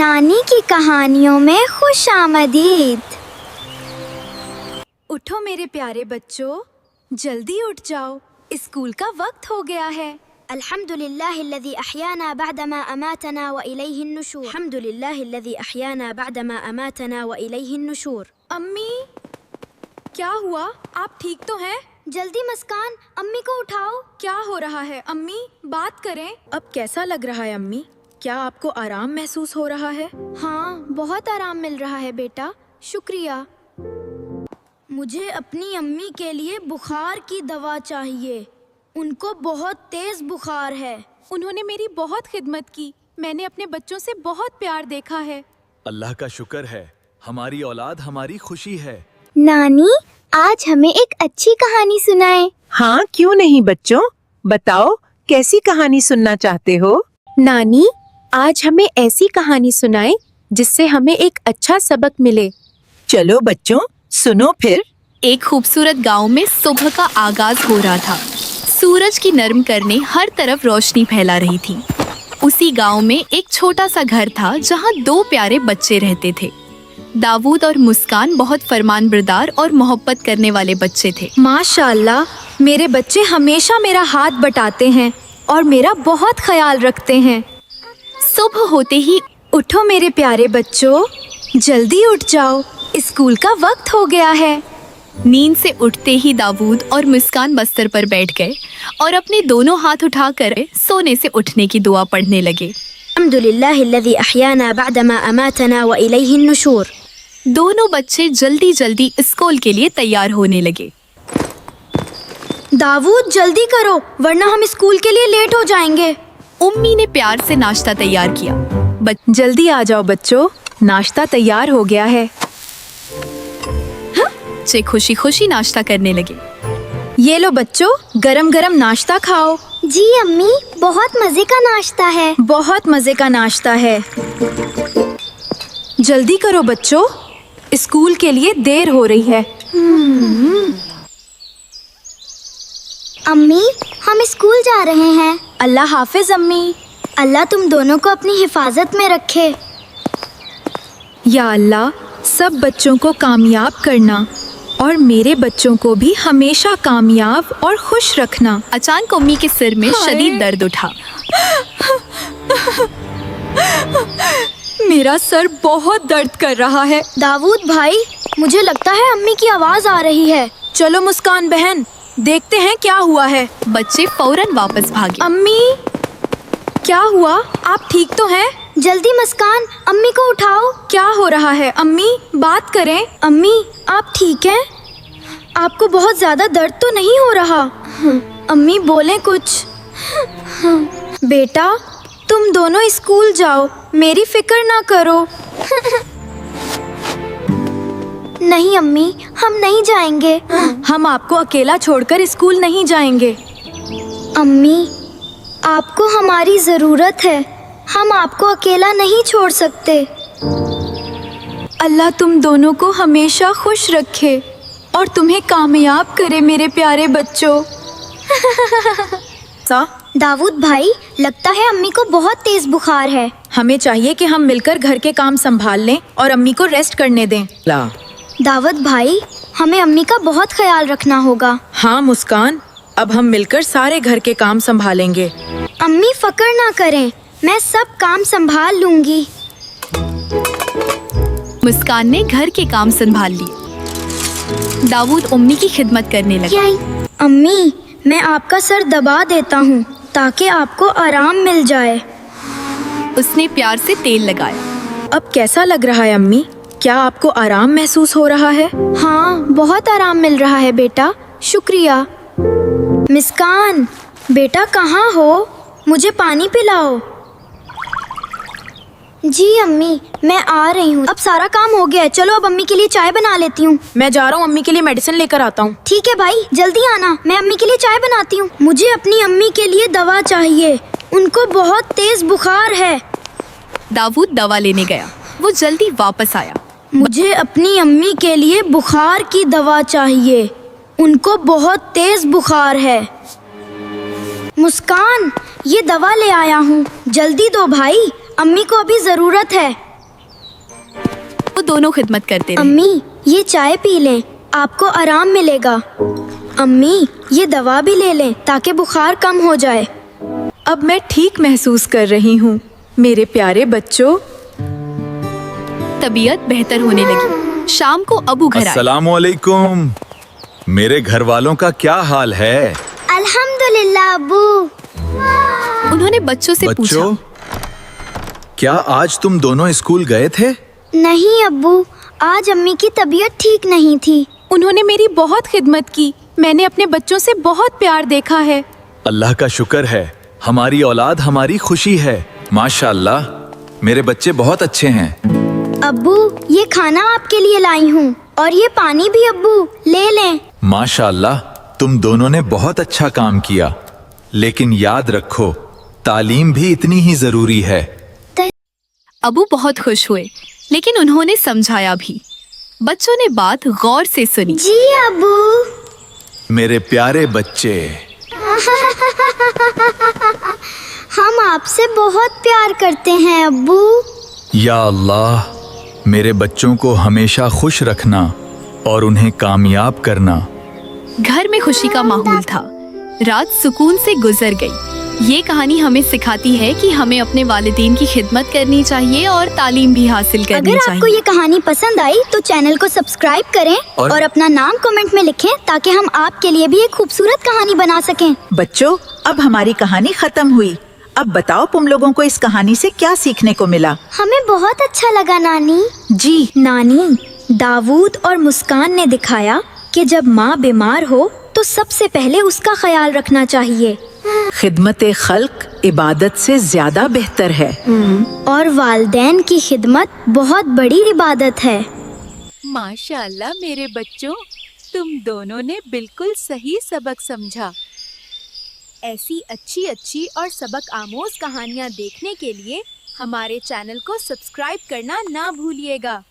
नानी की कहानियों में खुश आमदीद। उठो मेरे प्यारे बच्चों, जल्दी उठ जाओ, स्कूल का वक्त हो गया है। अल्हम्दुलिल्लाहिल्लज़ी अहयाना बअदमा अमातना व इलैहिन नुशूर। अल्हम्दुलिल्लाहिल्लज़ी अहयाना बअदमा अमातना व इलैहिन नुशूर। अम्मी, क्या हुआ? आप ठीक तो हैं? जल्दी मुस्कान, अम्मी को उठाओ। क्या हो रहा है अम्मी? बात करें। अब कैसा लग रहा है अम्मी? क्या आपको आराम महसूस हो रहा है? हाँ, बहुत आराम मिल रहा है बेटा, शुक्रिया। मुझे अपनी अम्मी के लिए बुखार की दवा चाहिए, उनको बहुत तेज बुखार है। उन्होंने मेरी बहुत खिदमत की, मैंने अपने बच्चों से बहुत प्यार देखा है। अल्लाह का शुक्र है, हमारी औलाद हमारी खुशी है। नानी, आज हमें एक अच्छी कहानी सुनाए। हाँ, क्यों नहीं बच्चों, बताओ कैसी कहानी सुनना चाहते हो? नानी, आज हमें ऐसी कहानी सुनाए जिससे हमें एक अच्छा सबक मिले। चलो बच्चों, सुनो फिर। एक खूबसूरत गांव में सुबह का आगाज हो रहा था। सूरज की नरम किरणें हर तरफ रोशनी फैला रही थी। उसी गांव में एक छोटा सा घर था जहां दो प्यारे बच्चे रहते थे। दाऊद और मुस्कान बहुत फरमानबरदार और मोहब्बत करने वाले बच्चे थे। माशाअल्लाह, मेरे बच्चे हमेशा मेरा हाथ बटाते हैं और मेरा बहुत ख्याल रखते हैं। सुबह होते ही उठो मेरे प्यारे बच्चों, जल्दी उठ जाओ, स्कूल का वक्त हो गया है। नींद से उठते ही दाऊद और मुस्कान बिस्तर पर बैठ गए और अपने दोनों हाथ उठाकर सोने से उठने की दुआ पढ़ने लगे। अल्हम्दुलिल्लाहिल्लज़ी अहयाना बअदमा अमातना व इलैहिन नुशूर। दोनों बच्चे जल्दी जल्दी स्कूल के लिए तैयार होने लगे। दाऊद, जल्दी करो वरना हम स्कूल के लिए लेट हो जाएंगे। उम्मी ने प्यार से नाश्ता तैयार किया। जल्दी आ जाओ बच्चों, नाश्ता तैयार हो गया है। बच्चे खुशी खुशी नाश्ता करने लगे। ये लो बच्चों, गरम गरम नाश्ता खाओ। जी अम्मी, बहुत मजे का नाश्ता है। बहुत मजे का नाश्ता है। जल्दी करो बच्चों, स्कूल के लिए देर हो रही है। अम्मी, हम स्कूल जा रहे हैं। अल्लाह हाफिज अम्मी। अल्लाह तुम दोनों को अपनी हिफाजत में रखे। या अल्लाह, सब बच्चों को कामयाब करना और मेरे बच्चों को भी हमेशा कामयाब और खुश रखना। अचानक उम्मी के सिर में शदीद दर्द उठा। मेरा सर बहुत दर्द कर रहा है। दाऊद भाई, मुझे लगता है अम्मी की आवाज आ रही है। चलो मुस्कान बहन, देखते हैं क्या हुआ है। बच्चे फौरन वापस भागे। अम्मी, क्या हुआ? आप ठीक तो हैं? जल्दी मुस्कान, अम्मी को उठाओ। क्या हो रहा है अम्मी? बात करें। अम्मी, आप ठीक हैं? आपको बहुत ज्यादा दर्द तो नहीं हो रहा? अम्मी बोलें कुछ। बेटा, तुम दोनों स्कूल जाओ, मेरी फिक्र ना करो। नहीं अम्मी, हम नहीं जाएंगे। हम आपको अकेला छोड़कर स्कूल नहीं जाएंगे। अम्मी, आपको हमारी जरूरत है, हम आपको अकेला नहीं छोड़ सकते। अल्लाह तुम दोनों को हमेशा खुश रखे और तुम्हें कामयाब करे मेरे प्यारे बच्चों। दाऊद भाई, लगता है अम्मी को बहुत तेज बुखार है। हमें चाहिए कि हम मिलकर घर के काम संभाल लें और अम्मी को रेस्ट करने दें। दाऊद भाई, हमें अम्मी का बहुत ख्याल रखना होगा। हाँ मुस्कान, अब हम मिलकर सारे घर के काम संभालेंगे। अम्मी फिक्र ना करें, मैं सब काम संभाल लूंगी। मुस्कान ने घर के काम संभाल लिए। दाऊद उम्मी की खिदमत करने लगा। अम्मी, मैं आपका सर दबा देता हूँ ताकि आपको आराम मिल जाए। उसने प्यार से तेल लगाया। अब कैसा लग रहा है अम्मी? क्या आपको आराम महसूस हो रहा है? हाँ, बहुत आराम मिल रहा है बेटा, शुक्रिया। मुस्कान, बेटा कहाँ हो? मुझे पानी पिलाओ। जी अम्मी, मैं आ रही हूँ। अब सारा काम हो गया है, चलो अब अम्मी के लिए चाय बना लेती हूँ। मैं जा रहा हूँ, अम्मी के लिए मेडिसिन लेकर आता हूँ। ठीक है भाई, जल्दी आना, मैं अम्मी के लिए चाय बनाती हूँ। मुझे अपनी अम्मी के लिए दवा चाहिए, उनको बहुत तेज बुखार है। दाऊद दवा लेने गया, वो जल्दी वापस आया। मुझे अपनी अम्मी के लिए बुखार की दवा चाहिए, उनको बहुत तेज बुखार है। मुस्कान, ये दवा ले आया हूँ, जल्दी दो भाई, अम्मी को अभी जरूरत है। वो दोनों खिदमत करते रहे। अम्मी, ये चाय पी लें, आपको आराम मिलेगा। अम्मी, ये दवा भी ले लें ताकि बुखार कम हो जाए। अब मैं ठीक महसूस कर रही हूँ। मेरे प्यारे बच्चों, तबीयत बेहतर होने लगी। शाम को अबू घर आए। अस्सलामुअलैकुम। मेरे घर वालों का क्या हाल है? अल्हम्दुलिल्लाह अब्बू। उन्होंने बच्चों से बच्चों, पूछा, क्या आज तुम दोनों स्कूल गए थे? नहीं अब्बू, आज अम्मी की तबीयत ठीक नहीं थी। उन्होंने मेरी बहुत खिदमत की। मैंने अपने बच्चों से बहुत प्यार देखा है। अल्लाह का शुक्र है, हमारी औलाद हमारी खुशी है। माशाअल्लाह, मेरे बच्चे बहुत अच्छे हैं। अब्बू, ये खाना आपके लिए लाई हूँ और ये पानी भी अब्बू, ले लें। माशाअल्लाह, तुम दोनों ने बहुत अच्छा काम किया, लेकिन याद रखो, तालीम भी इतनी ही जरूरी है। अबू बहुत खुश हुए, लेकिन उन्होंने समझाया भी। बच्चों ने बात गौर से सुनी। जी अब्बू। मेरे प्यारे बच्चे, हम आपसे बहुत प्यार करते हैं अब्बू। या अल्लाह, मेरे बच्चों को हमेशा खुश रखना और उन्हें कामयाब करना। घर में खुशी का माहौल था। रात सुकून से गुजर गई। ये कहानी हमें सिखाती है कि हमें अपने वालिदैन की खिदमत करनी चाहिए और तालीम भी हासिल करनी अगर चाहिए। आपको ये कहानी पसंद आई तो चैनल को सब्सक्राइब करें और अपना नाम कमेंट में लिखें ताकि हम आपके लिए भी एक खूबसूरत कहानी बना सकें। बच्चों, अब हमारी कहानी खत्म हुई। अब बताओ, तुम लोगों को इस कहानी से क्या सीखने को मिला? हमें बहुत अच्छा लगा नानी। जी, नानी, दाऊद और मुस्कान ने दिखाया कि जब माँ बीमार हो तो सबसे पहले उसका ख्याल रखना चाहिए खिदमत खल्क इबादत से ज्यादा बेहतर है। और वालिदैन की खिदमत बहुत बड़ी इबादत है। माशाअल्लाह मेरे बच्चों, तुम दोनों ने बिल्कुल सही सबक समझा। ऐसी अच्छी अच्छी और सबक आमोज कहानियाँ देखने के लिए हमारे चैनल को सब्सक्राइब करना ना भूलिएगा।